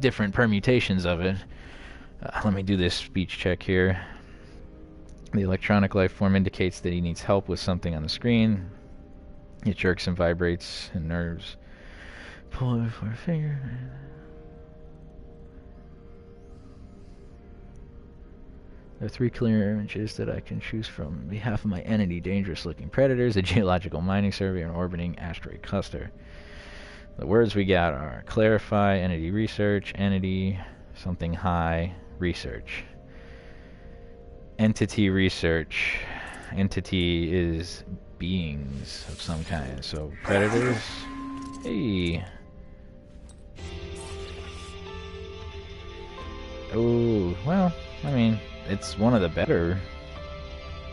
different permutations of it. Let me do this speech check here. The electronic life form indicates that he needs help with something on the screen. It jerks and vibrates and nerves. Pull it for a finger. There are 3 clear images that I can choose from on behalf of my entity: dangerous looking predators, a geological mining survey, and an orbiting asteroid cluster. The words we got are clarify, entity research, entity, something high, research. Entity research. Entity is beings of some kind. So predators. Hey. Oh, well, I mean, it's one of the better.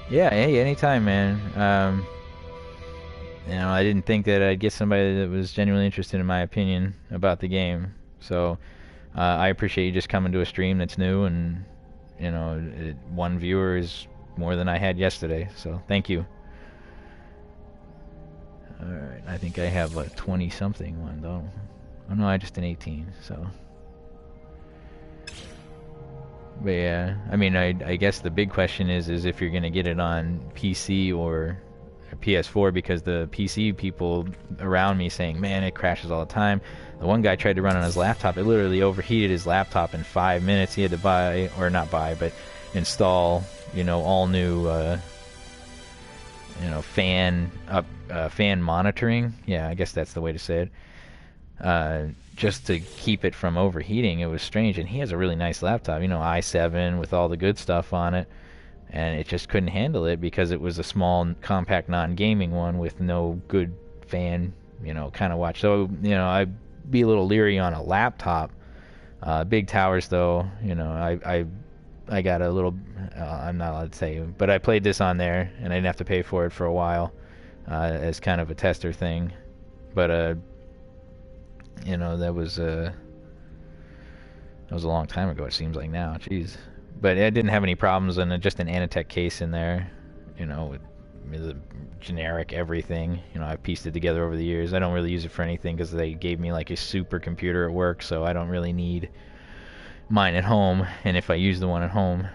Yeah, hey, anytime, man. You know, I didn't think that I'd get somebody that was genuinely interested in my opinion about the game. So I appreciate you just coming to a stream that's new, and you know, one viewer is more than I had yesterday. So thank you. All right, I think I have a 20-something one though. Oh no, I just an 18. So, but yeah, I mean, I guess the big question is if you're gonna get it on PC or PS4, because the PC people around me saying, man, it crashes all the time. The one guy tried to run on his laptop. It literally overheated his laptop in 5 minutes. He had to buy, or not buy, but install, you know, all new, you know, fan monitoring. Yeah, I guess that's the way to say it. Just to keep it from overheating. It was strange. And he has a really nice laptop, you know, i7 with all the good stuff on it. And it just couldn't handle it because it was a small, compact, non-gaming one with no good fan, you know, kind of watch. So, you know, I'd be a little leery on a laptop. Big towers, though, you know, I got a little, I'm not allowed to say, but I played this on there, and I didn't have to pay for it for a while as kind of a tester thing. But, you know, that was a long time ago, it seems like now. Jeez. But it didn't have any problems, and just an Anatech case in there, you know, with the generic everything. You know, I've pieced it together over the years. I don't really use it for anything because they gave me like a super computer at work, so I don't really need mine at home. And if I use the one at home,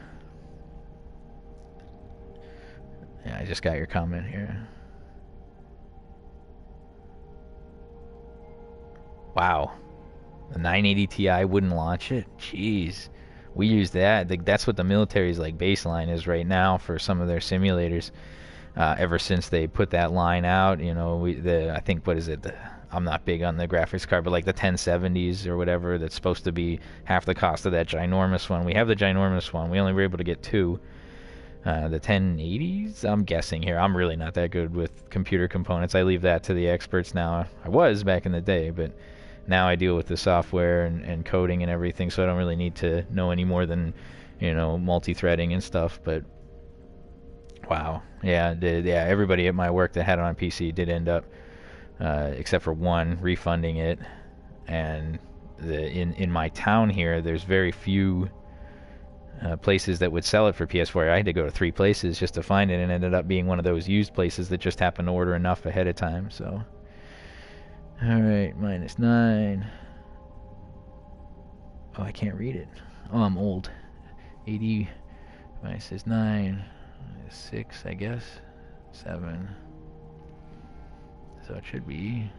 yeah, I just got your comment here. Wow, the 980 Ti wouldn't launch it. Jeez. We use that. That's what the military's like baseline is right now for some of their simulators. Ever since they put that line out, you know, I think, what is it? I'm not big on the graphics card, but like the 1070s or whatever, that's supposed to be half the cost of that ginormous one. We have the ginormous one. We only were able to get 2. The 1080s, I'm guessing here. I'm really not that good with computer components. I leave that to the experts now. I was back in the day, but now I deal with the software and coding and everything, so I don't really need to know any more than, you know, multi-threading and stuff. But wow, yeah, everybody at my work that had it on PC did end up, except for one, refunding it. And in my town here, there's very few places that would sell it for PS4. I had to go to 3 places just to find it, and ended up being one of those used places that just happened to order enough ahead of time. So. Alright, -9. Oh, I can't read it. Oh, I'm old. 80 -9. 6, I guess. 7. So it should be.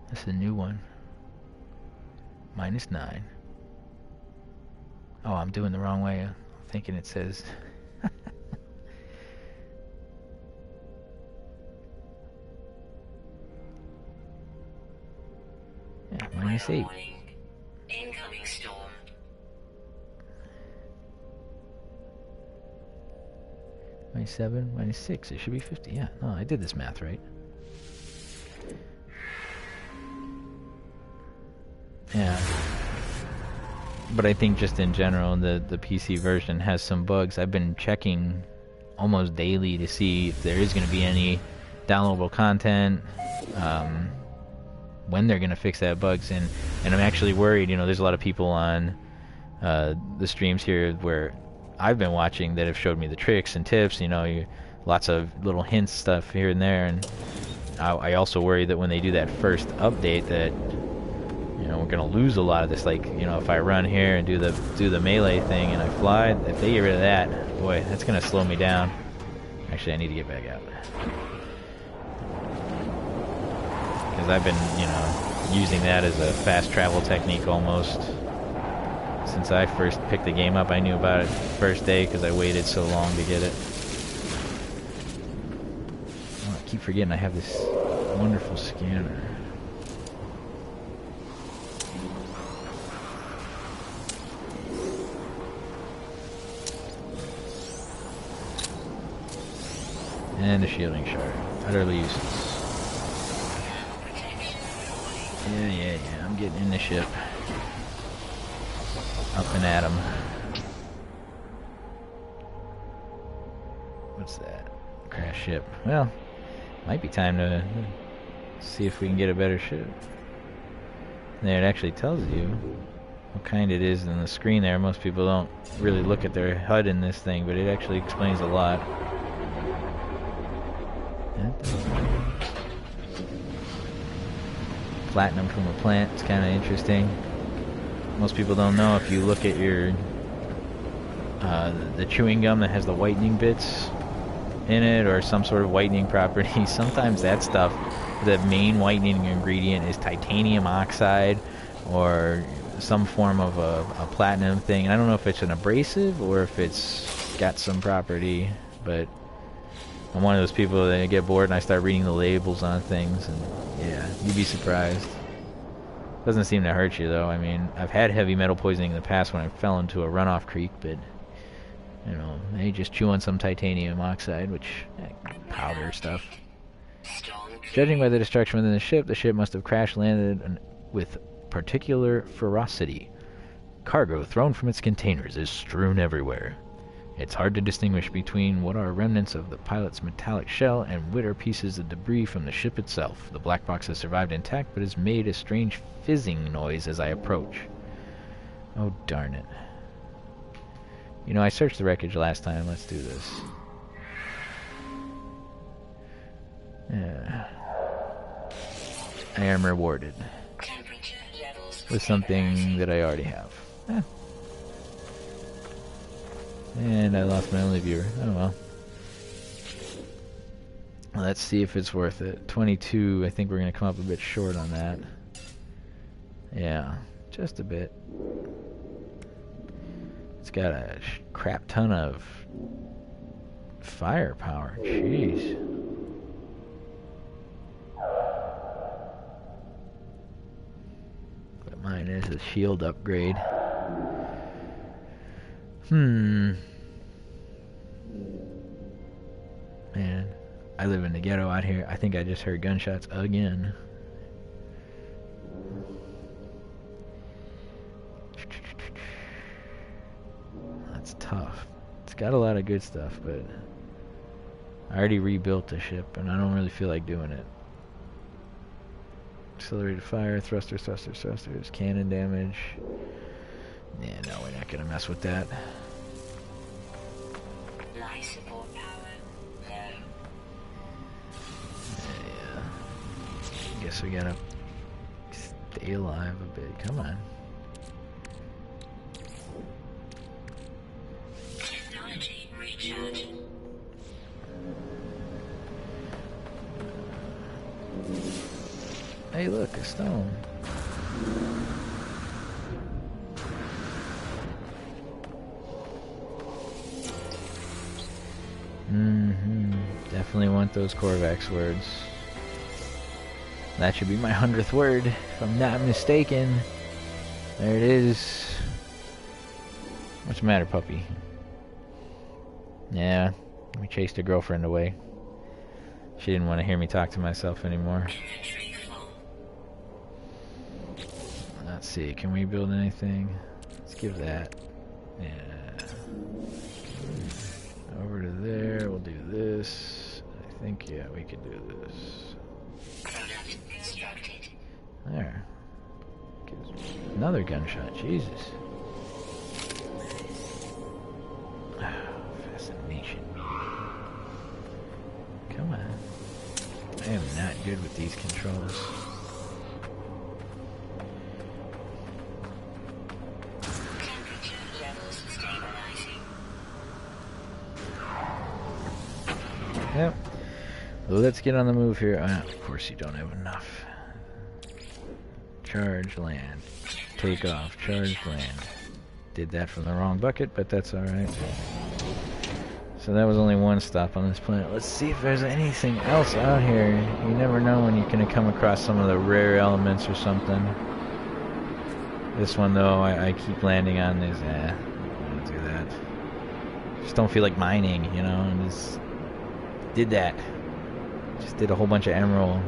That's a new one. -9. Oh, I'm doing the wrong way. I'm thinking it says... yeah, -8. Warning. Incoming storm. -7, -6. It should be 50. Yeah, no, I did this math right. Yeah. But I think just in general, the PC version has some bugs. I've been checking almost daily to see if there is going to be any downloadable content, when they're going to fix that bugs. And I'm actually worried. You know, there's a lot of people on the streams here where I've been watching that have showed me the tricks and tips. You know, lots of little hints, stuff here and there. And I also worry that when they do that first update that... you know, we're gonna lose a lot of this. Like, you know, if I run here and do the melee thing and I fly, if they get rid of that, boy, that's gonna slow me down. Actually, I need to get back out because I've been, you know, using that as a fast travel technique almost since I first picked the game up. I knew about it first day because I waited so long to get it. Oh, I keep forgetting I have this wonderful scanner. And the shielding shard. Utterly useless. Yeah. I'm getting in the ship. Up and at 'em. What's that? Crash ship. Well, might be time to see if we can get a better ship. There, it actually tells you what kind it is in the screen there. Most people don't really look at their HUD in this thing, but it actually explains a lot. Platinum from a plant. It's kind of interesting. Most people don't know if you look at your the chewing gum that has the whitening bits in it or some sort of whitening property. Sometimes that stuff, the main whitening ingredient is titanium oxide or some form of a platinum thing. And I don't know if it's an abrasive or if it's got some property, but I'm one of those people that get bored and I start reading the labels on things, and yeah, you'd be surprised. Doesn't seem to hurt you though. I mean, I've had heavy metal poisoning in the past when I fell into a runoff creek, but you know, they just chew on some titanium oxide, which powder stuff. Judging by the destruction within the ship must have crash landed with particular ferocity. Cargo thrown from its containers is strewn everywhere. It's hard to distinguish between what are remnants of the pilot's metallic shell and what are pieces of debris from the ship itself. The black box has survived intact, but has made a strange fizzing noise as I approach. Oh, darn it. You know, I searched the wreckage last time. Let's do this. Yeah. I am rewarded with something that I already have. And I lost my only viewer. Oh well. Let's see if it's worth it. 22, I think we're going to come up a bit short on that. Yeah, just a bit. It's got a crap ton of firepower. Jeez. But mine is a shield upgrade. Man, I live in the ghetto out here. I think I just heard gunshots again. That's tough. It's got a lot of good stuff, but I already rebuilt the ship, and I don't really feel like doing it. Accelerated fire, thrusters, cannon damage. Yeah, no, we're not gonna mess with that. Life support power low. Yeah. Guess we gotta stay alive a bit. Come on. Technology recharge. Hey, look, a stone. want those Korvax words. That should be my 100th word, if I'm not mistaken. There it is. What's the matter, puppy? Yeah, we chased her girlfriend away. She didn't want to hear me talk to myself anymore. Inventory full. Let's see, can we build anything? Let's give that. Yeah. Over to there, we'll do this. I think, yeah, we can do this. Product constructed. There. Another gunshot, Jesus. Fascination. Come on. I am not good with these controls. Temperature levels stabilizing. Yep. Let's get on the move here. Of course you don't have enough. Charge land. Take off. Charge land. Did that from the wrong bucket, but that's alright. So that was only one stop on this planet. Let's see if there's anything else out here. You never know when you're going to come across some of the rare elements or something. This one, though, I keep landing on these. I don't want to do that. Just don't feel like mining, you know, and just did that. Just did a whole bunch of emerald.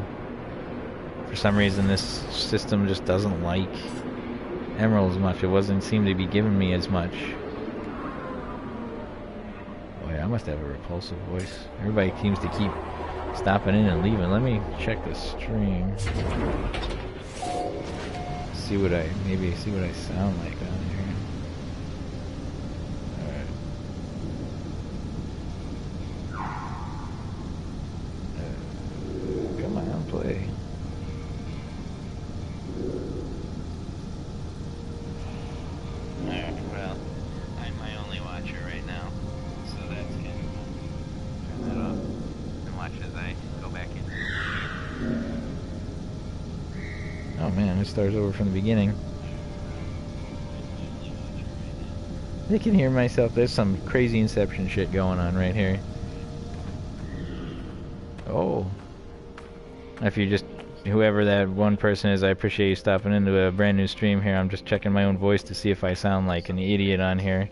For some reason, this system just doesn't like emerald as much. It wasn't seem to be giving me as much. Boy, I must have a repulsive voice. Everybody seems to keep stopping in and leaving. Let me check the stream. See what I sound like on here. Alright. Come on, play. Alright, well, I'm my only watcher right now, so that's good. Turn that off and watch as I go back in. Oh man, it starts over from the beginning. I can hear myself. There's some crazy Inception shit going on right here. Oh. If you just, whoever that one person is, I appreciate you stopping into a brand new stream here. I'm just checking my own voice to see if I sound like an idiot on here.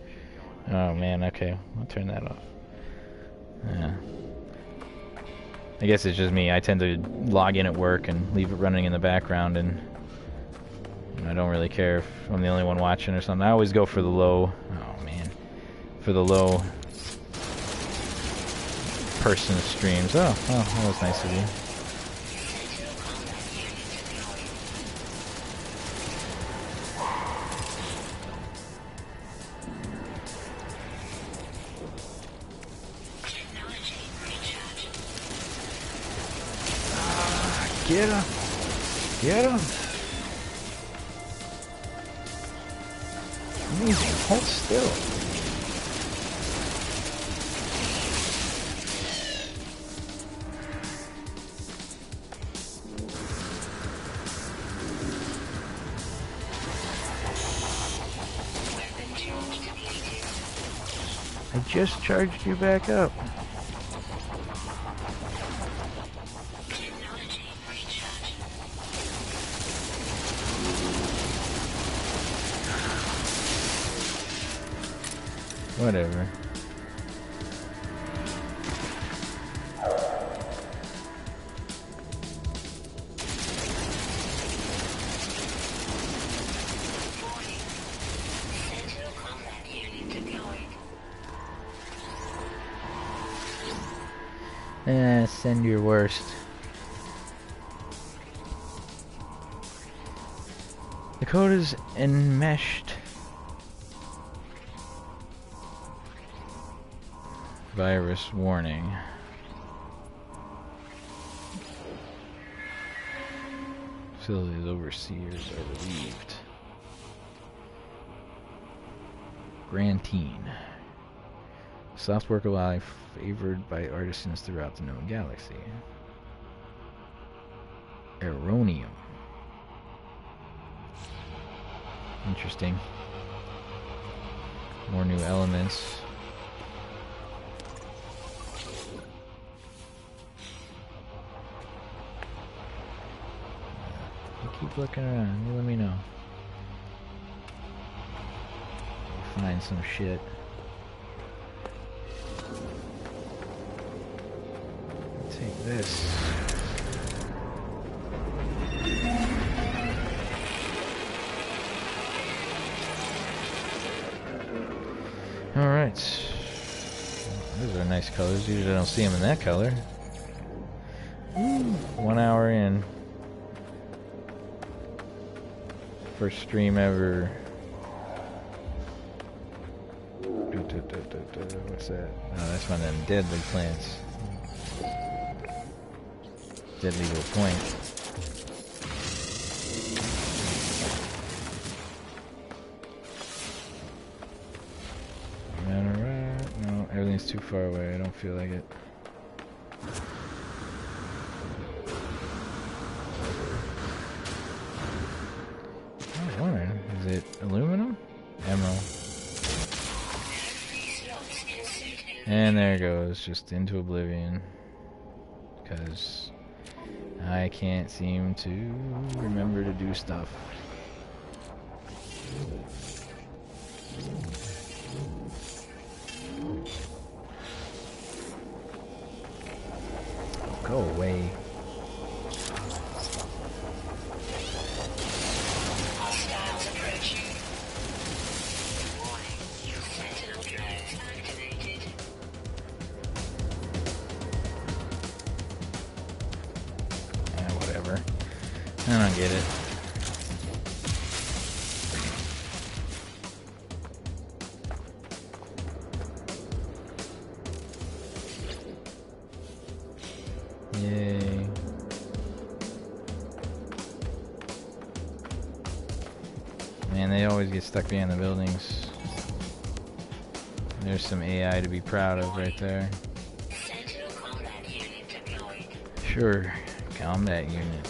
Oh man, okay. I'll turn that off. Yeah. I guess it's just me. I tend to log in at work and leave it running in the background, and I don't really care if I'm the only one watching or something. I always go for the low, oh man, for the low person streams. Oh, that was nice of you. Get him! Get him! Amazing, hold still. I just charged you back up. Whatever. Send your worst. The code is enmeshed. Virus warning. Facilities overseers are relieved. Grantine. Soft work alive, favored by artisans throughout the known galaxy. Aeronium. Interesting. More new elements. keep looking around. You let me know. Find some shit. Take this. Alright. Those are nice colors. Usually I don't see them in that color. 1 hour in. First stream ever. What's that? Oh, that's one of them deadly plants. Deadly to a point. Alright. No, everything's too far away. I don't feel like it. I was wondering, is it aluminum? Emerald. And there it goes, just into oblivion. Because I can't seem to remember to do stuff. Go away. Hostiles approaching. Warning. Sentinel drones activated. Whatever. I don't get it. Yay. Man, they always get stuck behind the buildings. There's some AI to be proud of right there. Sentinel combat unit deployed. Sure, combat unit.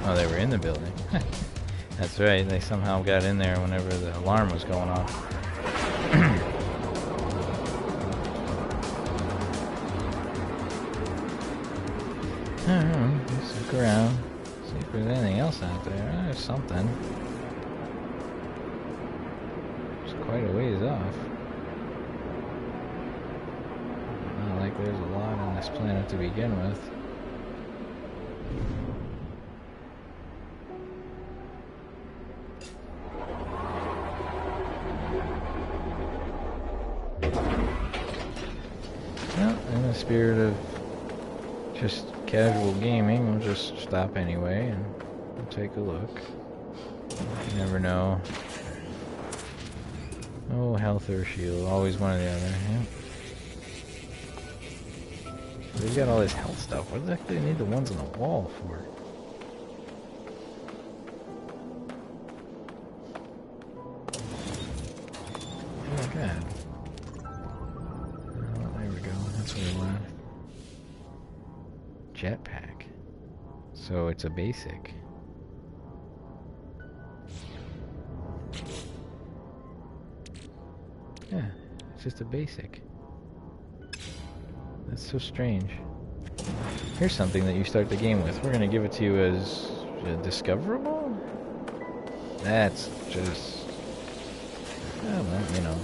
Oh, they were in the building. That's right, they somehow got in there whenever the alarm was going off. I don't know, just look around, see if there's anything else out there. There's something. It's quite a ways off. Not like there's a lot on this planet to begin with. Well, in the spirit of just casual gaming, we'll just stop anyway and we'll take a look. You never know. Oh, health or shield, always one or the other, yeah. They've got all this health stuff. What the heck do they need the ones on the wall for? Oh my god. Oh, there we go. That's what we want. Jetpack. So it's a basic. Yeah, it's just a basic. That's so strange. Here's something that you start the game with. We're gonna give it to you as discoverable? That's just... oh,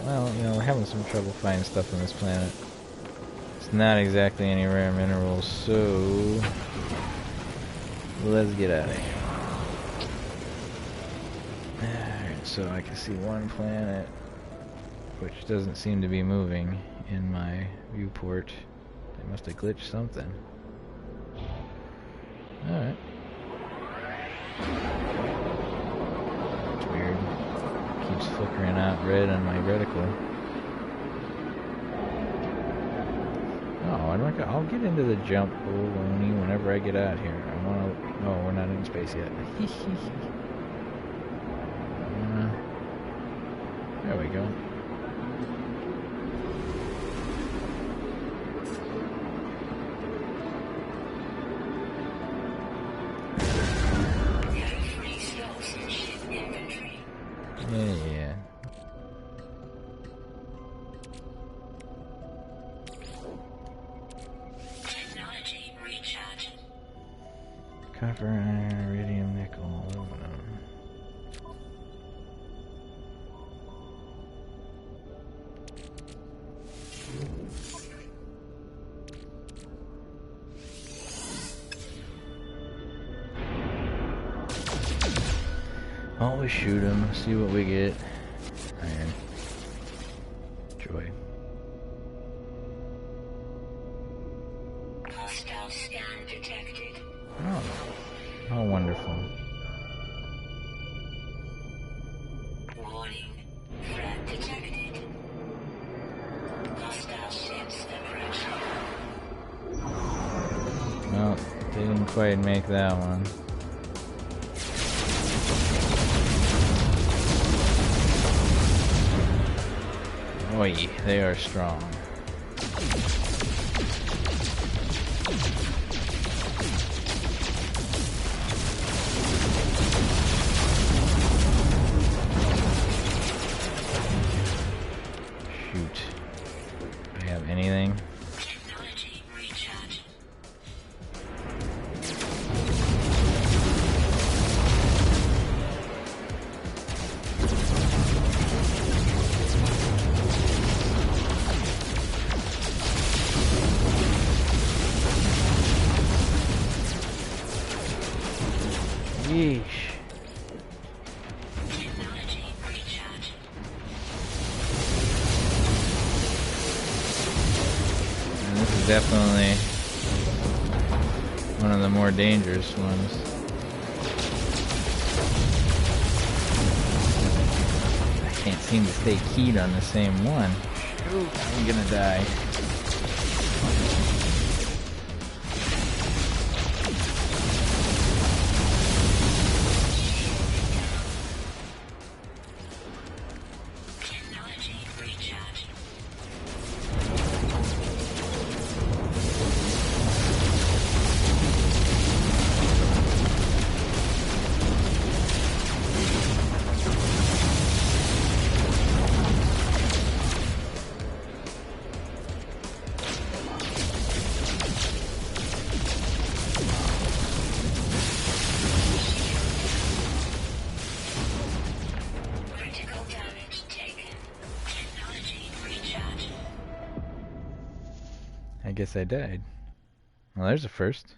well, we're having some trouble finding stuff on this planet. It's not exactly any rare minerals, so... let's get out of here. Alright, so I can see one planet, which doesn't seem to be moving in my viewport. They must have glitched something. Alright. It's weird. Keeps flickering out red on my reticle. Oh, I'll get into the jump baloney whenever I get out here. I wanna... oh, we're not in space yet. There we go. Yeah. Technology Copper, iron, iridium, nickel, aluminum. Always shoot him, see what we get. Iron. Joy. Hostile scan detected. Oh. Oh, wonderful. Warning. Threat detected. Hostile ships approaching. Well, didn't quite make that one. Oi, they are strong. Shoot. Do I have anything? Technology recharge. Yeesh. Technology recharge. And this is definitely one of the more dangerous ones. I can't seem to stay keyed on the same one. Shoot, I'm gonna die. Technology recharge. Critical damage taken. Technology recharge. I guess I died. Well, there's a first.